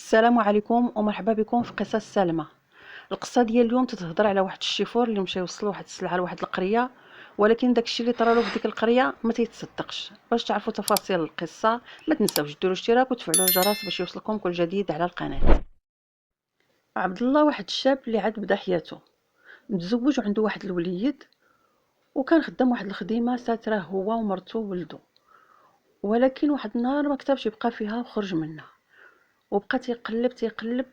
السلام عليكم ومرحبا بكم في قصص سلمى. القصه ديال اليوم تتهضر على واحد الشيفور اللي مشى يوصل واحد السلعه لواحد القريه، ولكن داكشي اللي طرالو في ديك القريه ما تيتصدقش. باش تعرفوا تفاصيل القصه ما تنساوش ديروا اشتراك وتفعلوا الجرس باش يوصلكم كل جديد على القناه. عبد الله واحد الشاب اللي عاد بدا حياته، متزوج وعنده واحد الوليد، وكان خدام واحد الخديمه ساتره هو ومرته وولده. ولكن واحد النهار ما كتبش يبقى فيها وخرج منها، وبقى تيقلب 3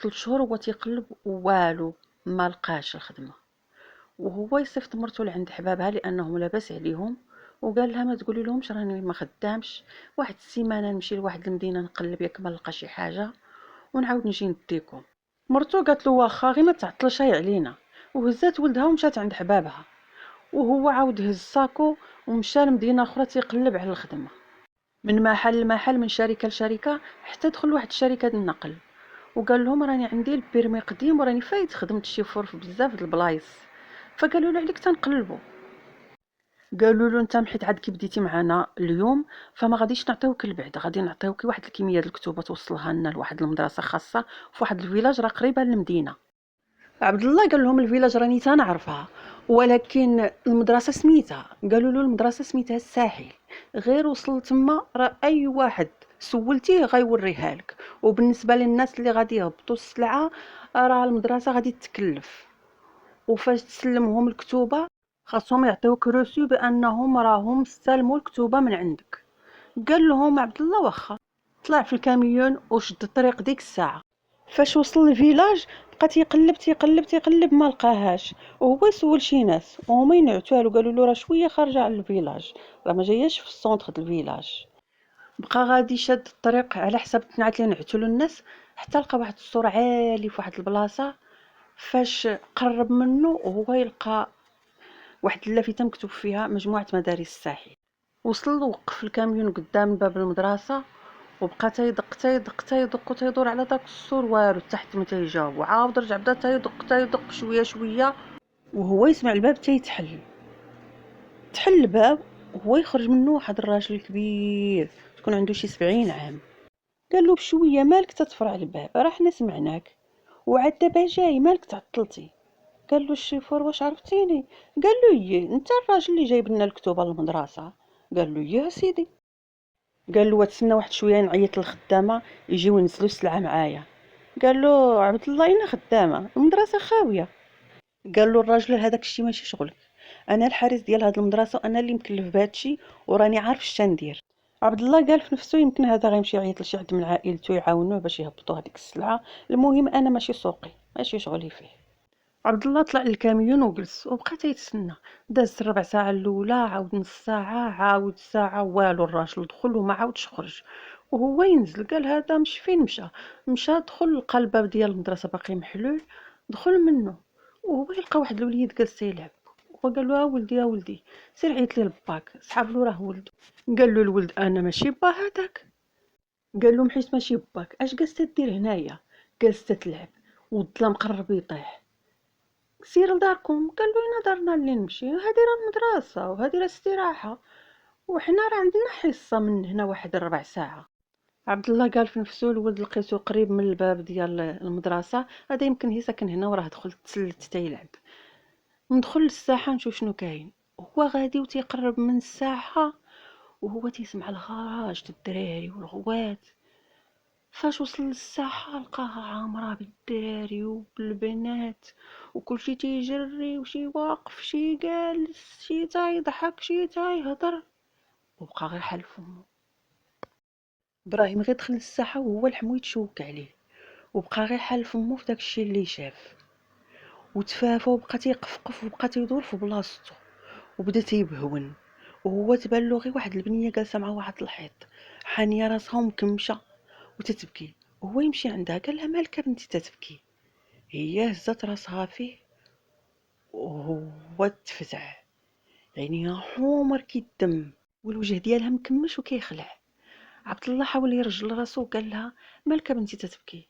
شهور هو تيقلب والو ما لقاش الخدمه. وهو يصيفط مرته لعند حبابها لانهم لاباس عليهم، وقال لها ما تقولي لهمش راني ما خدامش، واحد السيمانه نمشي لواحد المدينه نقلب ياك ما نلقى شي حاجه ونعاود نجي نديكم. مرته قالت له واخا غير ما تعطلش علينا، وهزات ولدها ومشات عند حبابها. وهو عاود هز ساكو ومشى لمدينه اخرى تيقلب على الخدمه، من محل لمحل من شركه لشركه حتى دخل واحد الشركه ديال النقل. وقال لهم راني عندي البيرمي قديم وراني فايت خدمت الشيفور في بزاف د البلايص. فقالوا له عليك تنقلبوا، قالوا له انت حيت عاد كي بديتي معنا اليوم فما غاديش نعطيوك البعد، غادي نعطيوك واحد الكميه ديال الكتب توصلها لنا لواحد المدرسه خاصه في واحد الفيلاج راه قريبه للمدينه. عبد الله قال لهم الفيلاج راني تنعرفها، ولكن المدرسه سميتها، قالوا له المدرسه سميتها الساحل، غير وصل تما راه اي واحد سولتيه غيوريها لك. وبالنسبه للناس اللي غادي يهبطوا السلعه راه المدرسه غادي تكلف، وفاش تسلمهم الكتوبه خاصهم يعطيوك روسو بانهم راهم استلموا الكتوبه من عندك. قال لهم عبد الله واخا. طلع في الكاميون وشد الطريق ديك الساعه. فاش وصل للفيلاج بقى تيقلب ما لقاهاش، وهو يسول شي ناس وهما ينعتوا له، قالوا له راه شويه خارجه على الفيلاج، راه ما جاياش في السونتر د الفيلاج. بقى غادي شاد الطريق على حساب التنعات اللي نعتوا له الناس، حتى لقى واحد السور عالي في واحد البلاصه. فاش قرب منه وهو يلقى واحد اللافته مكتوب فيها مجموعه مدارس الساحل. وصل وقف الكاميون قدام باب المدرسه، وبقى تيدق وتيدور على داك السور والو تحت ما تيجاوب، وعاود رجع بدا تيدق شويه شويه، وهو يسمع الباب تحل الباب، وهو يخرج منه واحد الراجل كبير تكون عنده شي 70 عام. قال له بشويه مالك تتفرع الباب، راه حنا سمعناك وعاد دابا جاي مالك تعطلتي. قال له الشيفور واش عرفتيني؟ قال له يي انت الراجل اللي جايب لنا الكتب للمدرسه. قال له يا سيدي. قال له تسنى واحد شويه نعيط للخدامه يجيو ينزلوا السلعه معايا. قال له عبد الله اين خدامه المدرسه خاويه. قال له الراجل هذاك الشيء ماشي شغلك، انا الحارس ديال هذه المدرسه وانا اللي مكلف بهذا الشيء وراني عارف اش ندير. عبد الله قال في نفسه يمكن هذا غيمشي يعيط لشي حد من عائلته يعاونوه باش يهبطوا هذيك السلعه، المهم انا ماشي سوقي ماشي شغلي فيه. عبد الله طلع للكاميون وجلس وبقى تيتسنى. دازت الربع ساعه الاولى، عاود نص ساعه، عاود ساعه، والو الراجل دخل وما عاودش خرج. وهو ينزل قال هذا مش فين مشى دخل لقى الباب ديال المدرسه باقي محلول، دخل منه وهو يلقى واحد الوليد جالس تيلعب. وقال له ولدي سير عيط لي لباك، سحاب له راه ولده. قال له الولد انا ماشي با هذاك. قال له حيت ماشي باك اش جالس دير هنايا؟ جالس تلعب والظلام قرب يطيح، سير لداركم. قال له اين دارنا اللي نمشي، هذه راه المدرسه وهذه راه استراحه، وحنا راه عندنا حصه من هنا واحد ربع ساعه. عبد الله قال في نفسه الولد لقيته قريب من الباب ديال المدرسه، هذا يمكن هي ساكن هنا وراه دخل تسلت تيلعب. ندخل للساحه نشوف شنو كاين. هو غادي وتيقرب من الساحه وهو تيسمع الهراج د الدراري والغوات. فاش وصل للساحة لقاها عامرة بالدراري وبالبنات، وكلشي تيجري وشي واقف شي جالس شي تيضحك شي تيهضر، وبقى غير حال فمو. ابراهيم غير دخل للساحة وهو الحمو يتشوك عليه، وبقى غير حال فمو في داكشي اللي شاف، وتفافى وبقى تيقفقف وبقى تيدور في بلاصتو وبدا تيبهون. وهو تبان غير واحد البنيه جالسه مع واحد الحيط حانيه راسها ومكمشه وتتبكي. وهو يمشي عندها قال لها مالك بنتي تتبكي؟ هي هزت راسها فيه وهو تفزع، عينيها حمر كي الدم والوجه ديالها مكمش وكيخلع. عبد الله حاول يرجل راسو وقال لها مالك بنتي تتبكي؟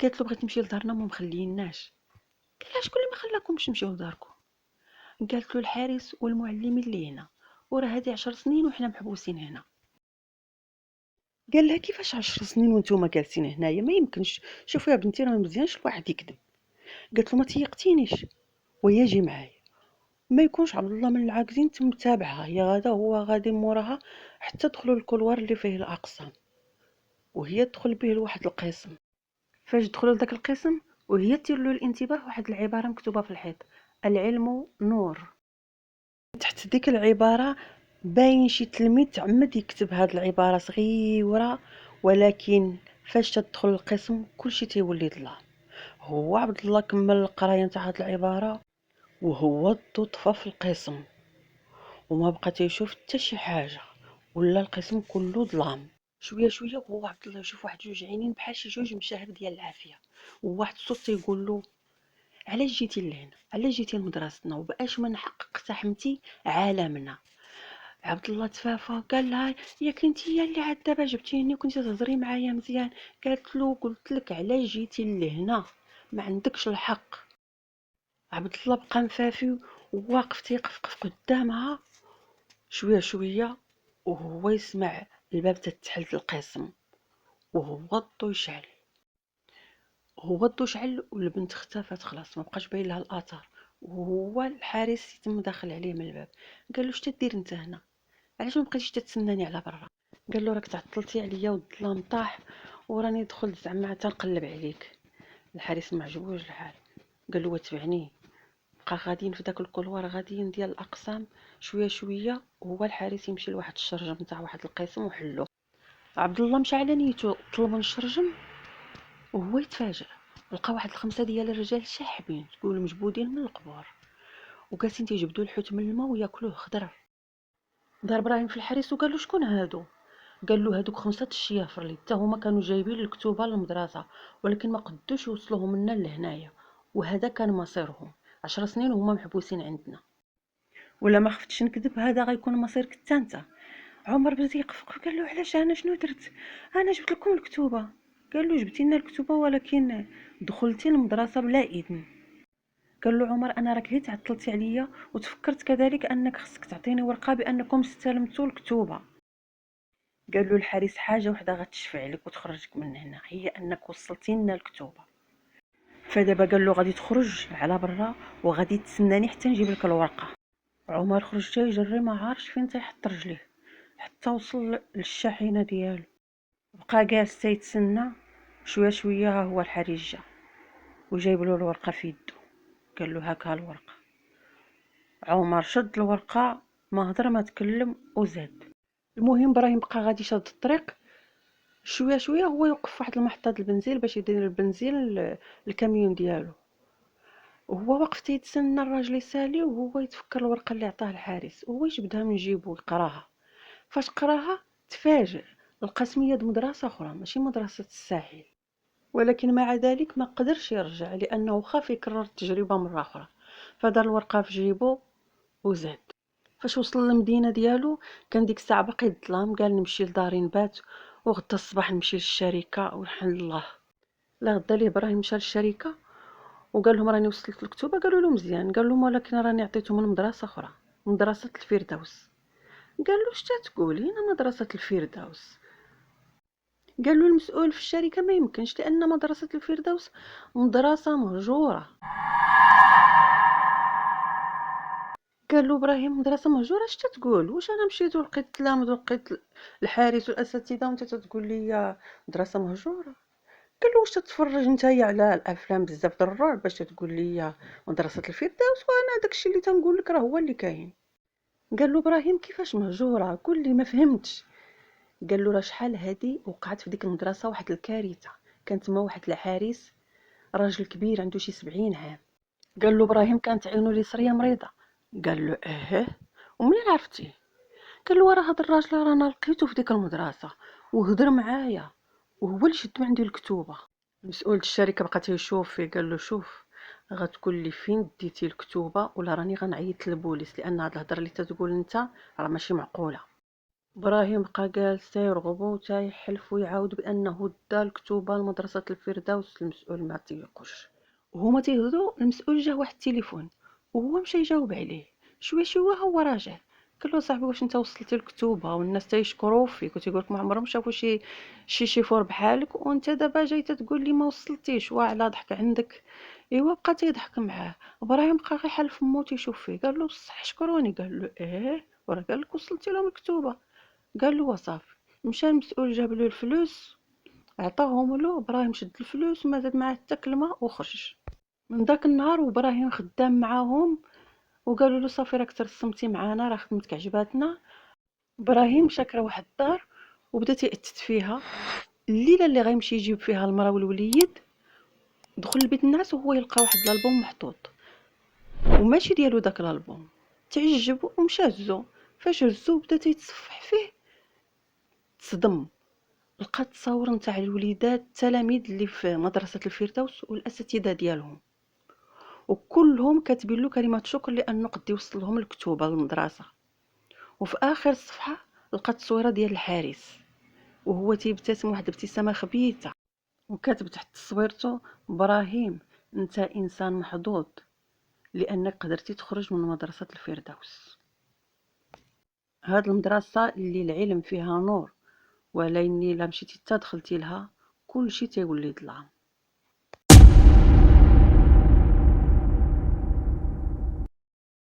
قالت له بغيت نمشي لدارنا ما مخليناش. قال لها شكون اللي ما خلاكمش تمشيو لداركم؟ قالت له الحارس والمعلمين اللي هنا، وراه هادي 10 سنين وحنا محبوسين هنا. قال لها كيفاش 10 سنين وانتوما جالسين هنايا؟ ما يمكنش، شوفي يا بنتي راه ما مزيانش الواحد يكذب. قالت له ما تيقتينيش وهي جي معايا، ما يكونش عبد الله من العاكزين تم تابعها، هي غادا هو غادي موراها حتى دخلوا الكولوار اللي فيه الاقسام، وهي تدخل به لواحد القسم. فاش دخلوا لذاك القسم وهي تثير له الانتباه واحد العباره مكتوبه في الحيط: العلم نور. تحت ديك العباره باين شي تلميذ تعمد يكتب هاد العباره صغيره، ولكن فاش تدخل القسم كلشي تيولي ظلام. هو عبد الله كمل القرايه نتاع هاد العباره وهو الضو طفى في القسم وما بقى تيشوف حتى شي حاجه، ولا القسم كله ظلام. شويه شويه وهو عبد الله يشوف واحد جوج عينين بحال شي جوج مشاهب ديال العافيه، وواحد الصوت تيقول له: علاش جيتي لهنا؟ علاش جيتي لمدرستنا وباش ما نحقق اقتحمتي عالمنا؟ عبد الله تفافى قال لها: ياك انت هي اللي عاد دابا جبتيني وكنتي تهضري معايا مزيان. قالت له: قلت لك علاش جيتي لهنا، ما عندكش الحق. عبد الله بقى مفافي وواقف تيقفقف قدامها. شويه شويه وهو يسمع الباب تتحل القسم، وهو الضو يشعل. هو الضو شعل والبنت اختفت خلاص، ما بقاش باين لها الاثر. وهو الحارس يتم داخل عليه من الباب. قال له: شتا دير انت هنا؟ علاش ما بقيتيش تتسناني على برا؟ قال له: راك تعطلتي عليا والظلام طاح وراني دخلت زعما تنقلب عليك. الحارس ما عجبوش الحال، قال له: تبعني. بقى غاديين في داك الكولوار غاديين ديال الاقسام. شويه شويه وهو الحارس يمشي لواحد الشرجم نتاع واحد القسم وحلو. عبد الله مشى على نيتو طلب من الشرجم وهو يتفاجئ، لقى واحد الخمسه ديال الرجال شاحبين تقول مجبودين من القبور وجالسين تيجبدوا الحوت من الماء وياكلوه خضره. دار ابراهيم في الحارس وقال له: شكون هادو؟ قال له: هادوك خمسه الشيافر اللي حتى هما كانوا جايبين الكتوبه للمدرسه، ولكن ما قدوش يوصلوهم لنا لهنايا، وهذا كان مصيرهم. 10 سنين وهما محبوسين عندنا، ولا ما خفتش نكذب هذا غيكون مصيرك حتى انت. عمر بدا يقفق، قال له: علاش انا شنو درت؟ انا جبت لكم الكتوبه. قال له: جبتي لنا الكتوبه ولكن دخلتي المدرسه بلا اذن. قال له عمر: انا راك غير تعطلتي عليا وتفكرت كذلك انك خصك تعطيني ورقه بانكم استلمتوا الكتوبه. قال له الحارس: حاجه وحده غتشفع لك وتخرجك من هنا، هي انك وصلتي لنا الكتوبه. فدابا قال له: غادي تخرج على برا وغادي تسناني حتى نجيب لك الورقه. عمر خرج تيجري ما عارفش فين تيحط رجليه حتى وصل للشاحنه ديالو، بقى جالس تيتسنى. شويه شويه ها هو الحارس جا وجايب له الورقه في يدو. قال له: هاك الورقه. عمر شد الورقه، ما هضر ما تكلم وزاد. المهم ابراهيم بقى غادي شاد الطريق. شويه شويه هو يوقف في واحد المحطه البنزين باش يدير البنزين الكاميون ديالو، وهو واقف تيتسنى الراجل يسالي وهو يتفكر الورقه اللي عطاه الحارس، وهو يجبدها من جيبو يقراها. فاش قراها تفاجئ، لقى سميه مدرسه اخرى ماشي مدرسه الساحل، ولكن مع ذلك ما قدرش يرجع لانه خاف يكرر التجربه مره اخرى. فدار الورقه في جيبو وزاد. فاش وصل للمدينه ديالو كان ديك الساعه باقي الظلام، قال نمشي لداري نبات وغدا الصباح نمشي للشركه ونحل الله. لا غدا ليه ابراهيم مشى للشركه وقال لهم: راني وصلت الكتوبه. قالوا له: مزيان. قال لهم: ولكن راني عطيتهم لمدرسه اخرى، مدرسه الفردوس. قال له: اش تتقولي انا مدرسه الفردوس؟ قال له المسؤول في الشركه: ما يمكنش لان مدرسه الفردوس مدرسه مهجوره. قال له ابراهيم: مدرسه مهجوره؟ اش تتقول؟ واش انا مشيت ولقيت التلاميذ ولقيت الحارس والاساتذه وانت تتقول لي مدرسه مهجوره؟ قال له: واش تتفرج نتايا على الافلام بزاف د الرعب باش تقول لي مدرسه الفردوس؟ وانا داكشي اللي تنقول لك راه هو اللي كاين. قال له ابراهيم: كيفاش مهجوره؟ قول لي ما فهمتش. قال له: راه شحال هادي وقعت في ديك المدرسه واحد الكارثه، كان تما واحد الحارس راجل كبير عنده شي 70 عام. قال له ابراهيم: كانت عينو اليسريه مريضه. قال له: ايه، ومنين عرفتي؟ قال له: راه هذا الراجل رانا لقيته في ديك المدرسه وهضر معايا وهو اللي شد من عندي الكتوبه. مسؤول الشركه بقى تيشوف فيه، قال له: شوف، غتقول لي فين ديتي الكتوبه ولا راني غنعيط للبوليس، لان هاد الهضره اللي تتقول انت راه ماشي معقوله. ابراهيم بقى جالس تيرغب وتيحلف ويعاود بانه دا الكتوبه لمدرسه الفردوس. المسؤول ما تيقوش وهما تيهضروا. المسؤول جا واحد التليفون وهو مشى يجاوب عليه. شويه شويه هو راجع، قال له صاحبي واش انت وصلتي الكتوبه والناس تيشكروا فيك وتيقولك ما عمرهم شافوا شي شيفور بحالك، وانت دابا جاي تقول لي ما وصلتيش، واعلا ضحك عندك. ايوا بقى تيضحك معاه. ابراهيم بقى غير حال فمو تيشوف فيه، قال له بصح شكروني، قال له ايه وراه قال لك وصلتي لهم الكتوبه. قال له وصافي. مشى المسؤول جاب له الفلوس، عطاهم له. ابراهيم شد الفلوس وما زاد معاه حتى كلمه وخرج. من داك النهار وابراهيم خدام معاهم، وقالوا له صافي راك ترسمتي معانا، راه خدمتك عجباتنا. ابراهيم مشى كرا واحد الدار وبدا تيأتت فيها. الليله اللي غيمشي يجيب فيها المراه والوليد، دخل لبيت الناس وهو يلقى واحد الالبوم محطوط، وماشي ديالو داك الالبوم. تعجب ومشى هزو. فاش هزو بدا تيتصفح فيه، تصدم. لقى التصاور نتاع الوليدات التلاميذ اللي في مدرسه الفردوس والاساتذه ديالهم، وكلهم كاتبين له كلمات شكر لانه قد يوصل لهم الكتوبه للمدرسه. وفي اخر الصفحه لقى تصويره ديال الحارس وهو تيبتسم واحد الابتسامه خبيثه، وكاتب تحت تصويرته: ابراهيم، انت انسان محظوظ لانك قدرتي تخرج من مدرسه الفردوس. هاد المدرسه اللي العلم فيها نور، ولكن الا مشيتي حتى دخلتي لها كلشي تيولي ظلام.